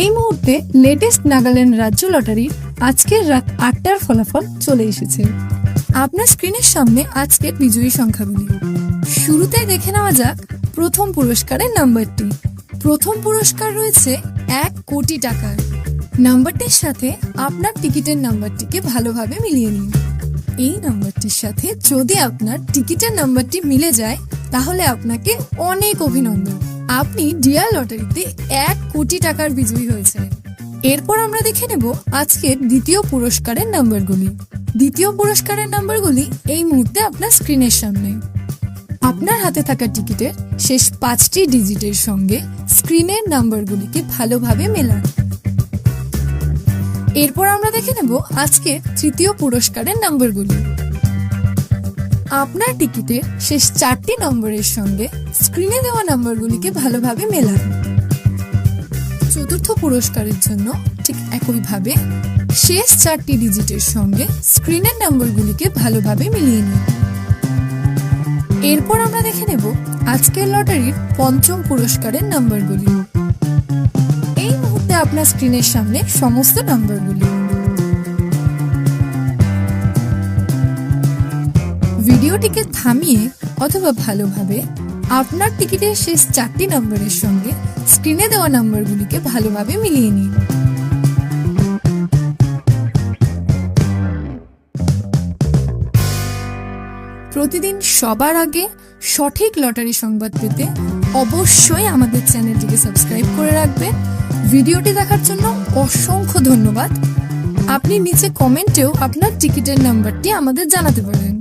এই মুহূর্তে লেটেস্ট নাগাল্যান্ড রাজ্য লটারির আজকের রাত ৮টার ফলাফল চলে এসেছে। আপনার স্ক্রিনের সামনে আজকের বিজয়ী সংখ্যাগুলি। শুরুতেই দেখে নেওয়া যাক প্রথম পুরস্কারের নাম্বারটি। প্রথম পুরস্কার রয়েছে ১ কোটি টাকার। নাম্বারটির সাথে আপনার টিকিটের নাম্বারটিকে ভালোভাবে মিলিয়ে নিন। এই নাম্বারটির সাথে যদি আপনার টিকিটের নাম্বারটি মিলে যায় তাহলে আপনাকে অনেক অভিনন্দন, আপনি ডিয়ার লটারিতে ১ কোটি টাকার বিজয়ী হয়েছে। এরপর আমরা দেখে নেব আজকের দ্বিতীয় পুরস্কারের নাম্বারগুলি। দ্বিতীয় পুরস্কারের নাম্বারগুলি এই মুহূর্তে আপনার স্ক্রিনের সামনে। আপনার হাতে থাকা টিকিটের শেষ ৫টি ডিজিটের সঙ্গে স্ক্রিনের নাম্বারগুলিকে ভালোভাবে মেলান। এরপর আমরা দেখে নেব আজকের তৃতীয় পুরস্কারের নাম্বারগুলি। আপনার টিকিটের শেষ ৪টি নম্বরের সঙ্গে স্ক্রিনে দেওয়া নাম্বারগুলিকে ভালোভাবে মেলান। চতুর্থ পুরস্কারের জন্য ঠিক একইভাবে শেষ ৪টি ডিজিটের সঙ্গে স্ক্রিনের নাম্বারগুলিকে ভালোভাবে মিলিয়ে নিন। এরপর আমরা দেখে নেব আজকের লটারির পঞ্চম পুরস্কারের নাম্বারগুলি। এই মুহূর্তে আপনার স্ক্রিনের সামনে সমস্ত নাম্বারগুলি। ভিডিওটিকে থামিয়ে অথবা ভালোভাবে আপনার টিকিটের শেষ ৪টি নম্বরের সঙ্গে স্ক্রিনে দেওয়া নম্বরগুলিকে ভালোভাবে মিলিয়ে নিন। প্রতিদিন সবার আগে সঠিক লটারি সংবাদ পেতে অবশ্যই আমাদের চ্যানেলটিকে সাবস্ক্রাইব করে রাখবেন। ভিডিওটি দেখার জন্য অসংখ্য ধন্যবাদ। আপনি নিচে কমেন্টেও আপনার টিকিটের নাম্বারটি আমাদের জানাতে পারেন।